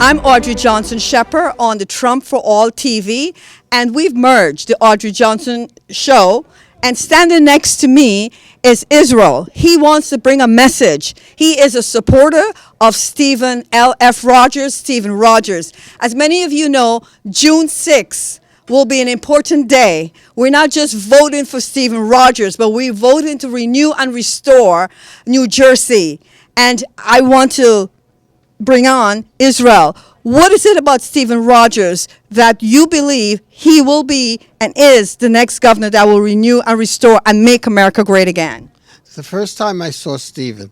I'm Audrey Johnson Shepard on the Trump for All TV, and we've merged the Audrey Johnson Show. And standing next to me is Israel. He wants to bring a message. He is a supporter of Stephen L.F. Rogers, Stephen Rogers. As many of you know, June 6th will be an important day. We're not just voting for Stephen Rogers, but we're voting to renew and restore New Jersey. And I want to bring on Israel. What is it about Stephen Rogers that you believe he will be and is the next governor that will renew and restore and make America great again? The first time I saw Stephen,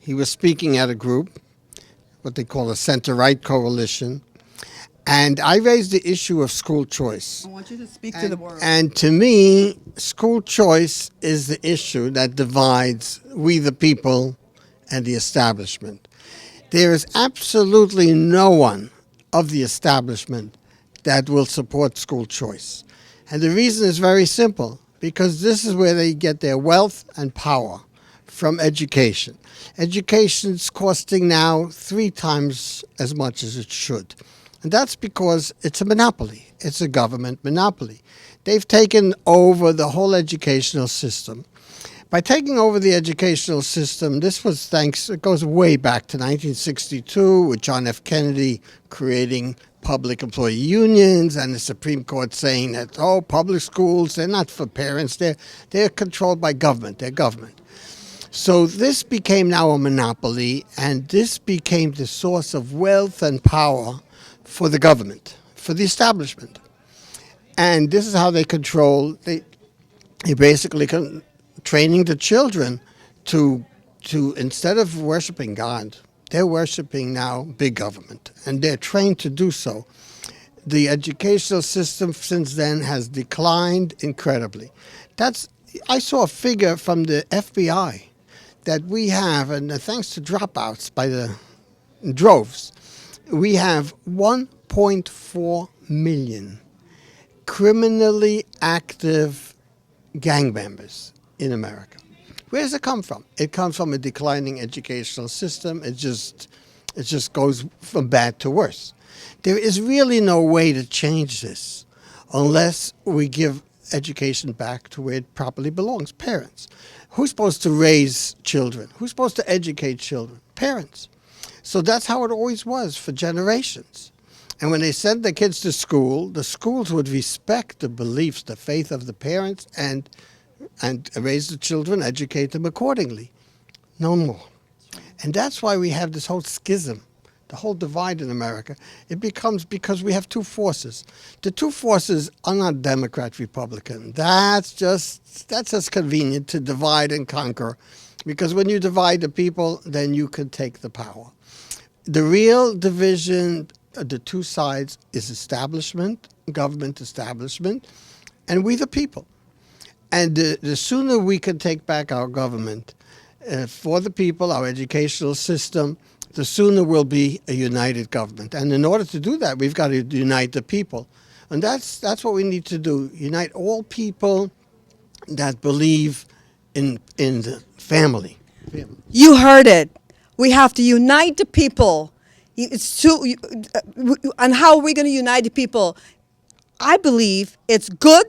he was speaking at a group, what they call a center-right coalition, and I raised the issue of school choice. I want you to speak to the world. And to me, school choice is the issue that divides we the people and the establishment. There is absolutely no one of the establishment that will support school choice. And the reason is very simple, because this is where they get their wealth and power, from education. Education's costing now 3 times as much as it should. And that's because it's a monopoly. It's a government monopoly. They've taken over the whole educational system. By taking over the educational system, this was it goes way back to 1962 with John F. Kennedy creating public employee unions and the Supreme Court saying that, public schools, they're not for parents, they're controlled by government, they're government. So this became now a monopoly, and this became the source of wealth and power for the government, for the establishment. And this is how they control, they basically training the children to instead of worshiping God, they're worshiping now big government, and they're trained to do so. The educational system since then has declined incredibly. I saw a figure from the FBI that we have, and thanks to dropouts by the droves, we have 1.4 million criminally active gang members in America. Where does it come from? It comes from a declining educational system. It just goes from bad to worse. There is really no way to change this unless we give education back to where it properly belongs, parents. Who's supposed to raise children? Who's supposed to educate children? Parents. So that's how it always was for generations. And when they sent the kids to school, the schools would respect the beliefs, the faith of the parents, and raise the children, educate them accordingly. No more. And that's why we have this whole schism, the whole divide in America. It becomes because we have 2 forces. The 2 forces are not Democrat, Republican. That's just convenient to divide and conquer, because when you divide the people, then you can take the power. The real division, the 2 sides, is establishment, government establishment, and we the people. And the sooner we can take back our government for the people, our educational system, the sooner we'll be a united government. And in order to do that, we've got to unite the people. And that's what we need to do, unite all people that believe in the family. You heard it. We have to unite the people. And how are we going to unite the people? I believe it's good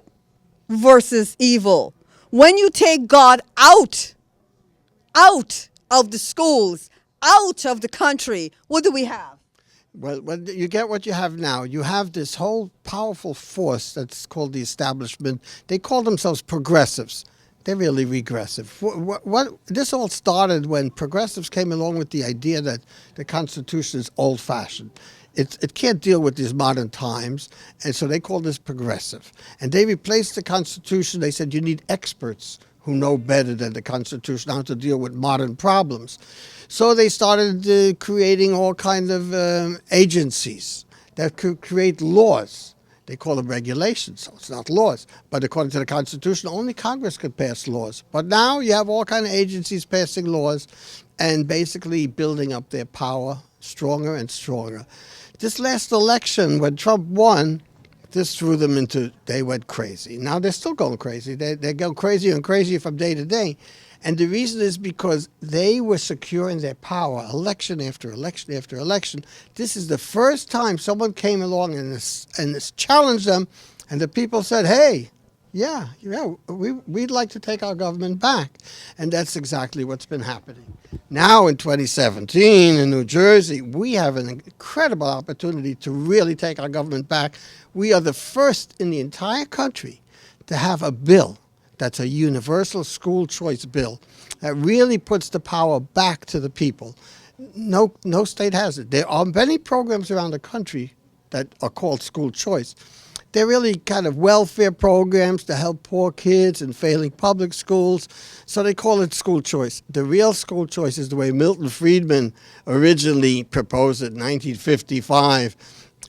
versus evil. When you take God out of the schools, out of the country, what do we have? Well, you get what you have now. You have this whole powerful force that's called the establishment. They call themselves progressives. They're really regressive. This all started when progressives came along with the idea that the Constitution is old-fashioned. It can't deal with these modern times, and so they call this progressive. And they replaced the Constitution. They said you need experts who know better than the Constitution how to deal with modern problems. So they started creating all kinds of agencies that could create laws. They call them regulations, so it's not laws. But according to the Constitution, only Congress could pass laws. But now you have all kinds of agencies passing laws and basically building up their power stronger and stronger. This last election, when Trump won, This threw them into, they went crazy. Now they're still going crazy. They go crazier and crazier from day to day. And the reason is because they were secure in their power, election after election after election. This is the first time someone came along and challenged them, and the people said, hey, we'd like to take our government back. And that's exactly what's been happening. Now in 2017 in New Jersey, we have an incredible opportunity to really take our government back. We are the first in the entire country to have a bill that's a universal school choice bill that really puts the power back to the people. No state has it. There are many programs around the country that are called school choice. They're really kind of welfare programs to help poor kids in failing public schools, so they call it school choice. The real school choice is the way Milton Friedman originally proposed it in 1955.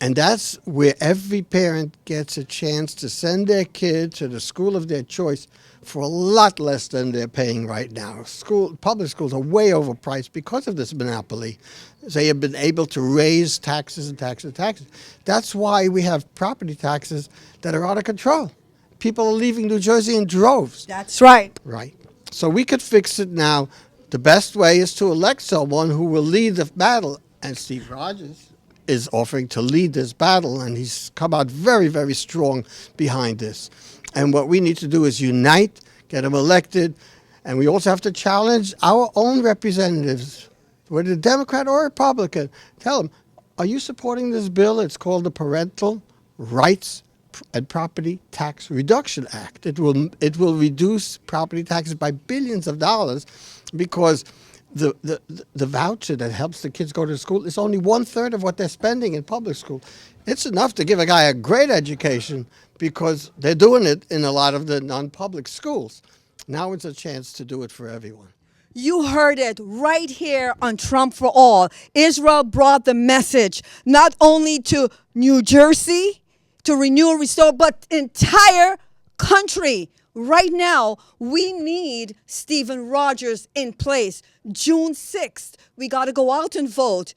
And that's where every parent gets a chance to send their kid to the school of their choice for a lot less than they're paying right now. Public schools are way overpriced because of this monopoly. They have been able to raise taxes and taxes and taxes. That's why we have property taxes that are out of control. People are leaving New Jersey in droves. That's right. Right. So we could fix it now. The best way is to elect someone who will lead the battle. And Steve Rogers is offering to lead this battle, and he's come out very, very strong behind this. And what we need to do is unite, get him elected, and we also have to challenge our own representatives, whether Democrat or Republican. Tell them, are you supporting this bill? It's called the Parental Rights and Property Tax Reduction Act. It will reduce property taxes by billions of dollars because the voucher that helps the kids go to school is only 1/3 of what they're spending in public school. It's enough to give a guy a great education because they're doing it in a lot of the non-public schools. Now it's a chance to do it for everyone. You heard it right here on Trump for All. Israel brought the message not only to New Jersey, to renew and restore, but entire country. Right now, we need Stephen Rogers in place. June 6th, we got to go out and vote.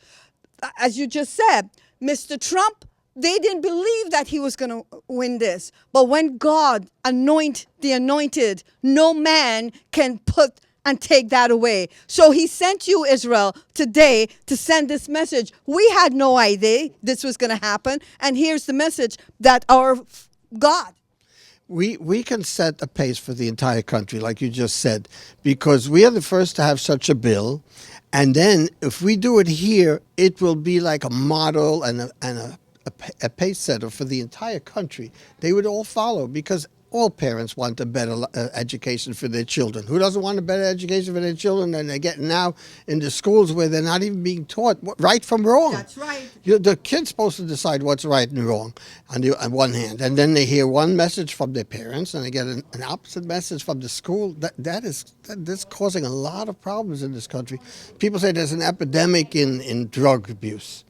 As you just said, Mr. Trump, they didn't believe that he was going to win this. But when God anoint the anointed, no man can put and take that away. So he sent you, Israel, today to send this message. We had no idea this was going to happen. And here's the message that our God. We can set a pace for the entire country, like you just said, because we are the first to have such a bill. And then if we do it here, it will be like a model and a pace setter for the entire country. They would all follow because all parents want a better education for their children. Who doesn't want a better education for their children? And they're getting now into schools where they're not even being taught right from wrong. That's right. The kid's supposed to decide what's right and wrong on one hand. And then they hear one message from their parents and they get an opposite message from the school. That's causing a lot of problems in this country. People say there's an epidemic in drug abuse.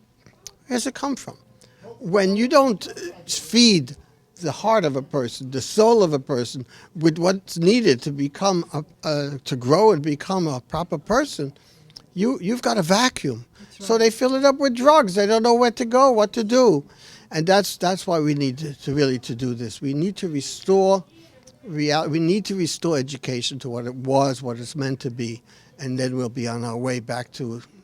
Where does it come from? When you don't feed the heart of a person, the soul of a person, with what's needed to become to grow and become a proper person, you've got a vacuum. Right. So they fill it up with drugs. They don't know where to go, what to do, and that's why we need to really do this. We need to restore reality. We need to restore education to what it was, what it's meant to be, and then we'll be on our way back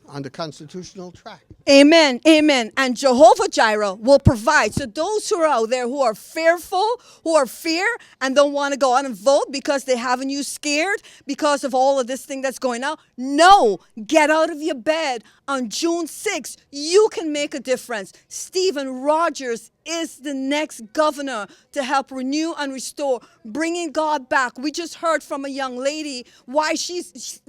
on the constitutional track. Amen, amen. And Jehovah Jireh will provide. So those who are out there who are fearful, who are fear, and don't want to go out and vote because they haven't you scared because of all of this thing that's going on, no, get out of your bed. On June 6th, you can make a difference. Stephen Rogers is the next governor to help renew and restore, bringing God back. We just heard from a young lady why she's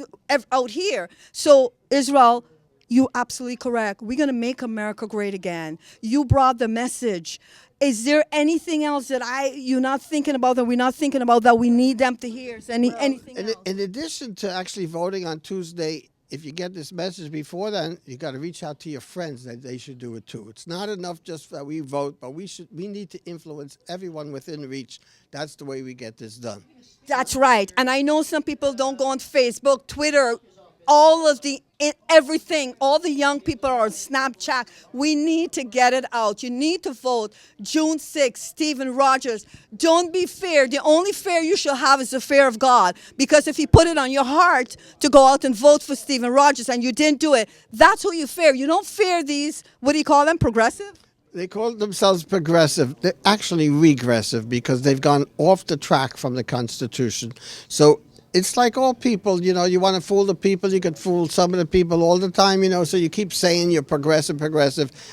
out here. So Israel, you're absolutely correct. We're going to make America great again. You brought the message. Is there anything else that you're not thinking about, that we're not thinking about, that we need them to hear? Anything else? In addition to actually voting on Tuesday, if you get this message before then, you got to reach out to your friends that they should do it too. It's not enough just that we vote, but we need to influence everyone within reach. That's the way we get this done. That's right. And I know some people don't go on Facebook, Twitter, all of the everything, all the young people are on Snapchat. We need to get it out. You need to vote June 6th, Stephen Rogers. Don't be fear. The only fear you should have is the fear of God. Because if He put it on your heart to go out and vote for Stephen Rogers and you didn't do it, that's who you fear. You don't fear these, what do you call them, progressive? They call themselves progressive. They're actually regressive because they've gone off the track from the Constitution. So it's like all people, you want to fool the people, you can fool some of the people all the time, so you keep saying you're progressive,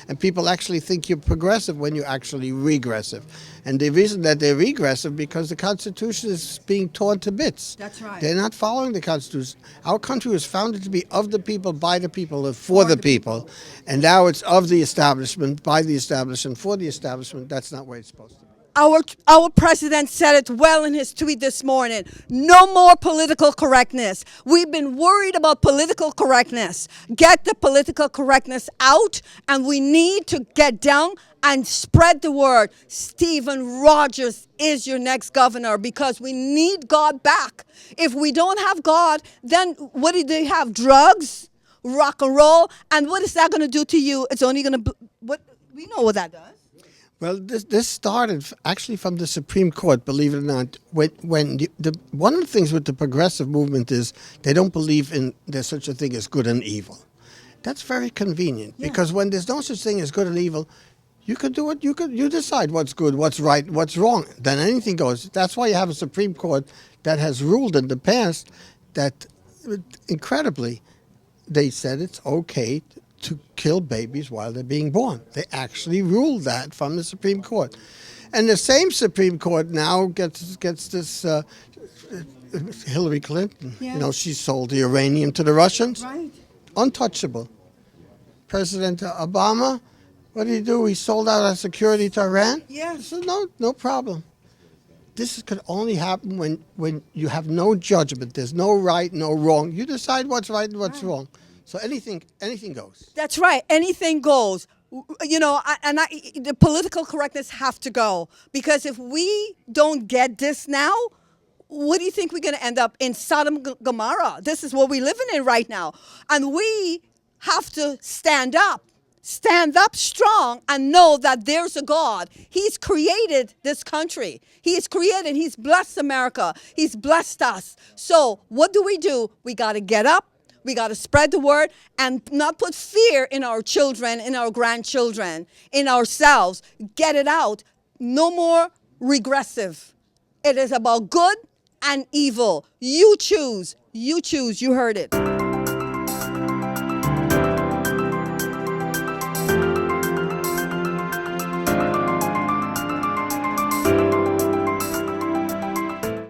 and people actually think you're progressive when you're actually regressive. And the reason that they're regressive because the Constitution is being torn to bits. That's right. They're not following the Constitution. Our country was founded to be of the people, by the people, and for the people. And now it's of the establishment, by the establishment, for the establishment. That's not where it's supposed to be. Our president said it well in his tweet this morning. No more political correctness. We've been worried about political correctness. Get the political correctness out, and we need to get down and spread the word. Stephen Rogers is your next governor because we need God back. If we don't have God, then what do they have? Drugs, rock and roll, and what is that going to do to you? It's only going to, we know what that does. Well, this started actually from the Supreme Court, believe it or not. When one of the things with the progressive movement is they don't believe there's such a thing as good and evil. That's very convenient because when there's no such thing as good and evil, you could do it. You decide what's good, what's right, what's wrong. Then anything goes. That's why you have a Supreme Court that has ruled in the past that, incredibly, they said it's okay to kill babies while they're being born. They actually ruled that from the Supreme Court. And the same Supreme Court now gets this Hillary Clinton. Yeah. She sold the uranium to the Russians. Right. Untouchable. President Obama, what did he do? He sold out our security to Iran? Yeah. So no problem. This could only happen when you have no judgment. There's no right, no wrong. You decide what's right and what's wrong. So anything goes. That's right. Anything goes. The political correctness have to go because if we don't get this now, what do you think we're going to end up in? Sodom Gomorrah. This is what we're living in right now, and we have to stand up strong, and know that there's a God. He's created this country. He's blessed America. He's blessed us. So what do? We got to get up. We got to spread the word and not put fear in our children, in our grandchildren, in ourselves. Get it out. No more regressive. It is about good and evil. You choose. You choose. You heard it.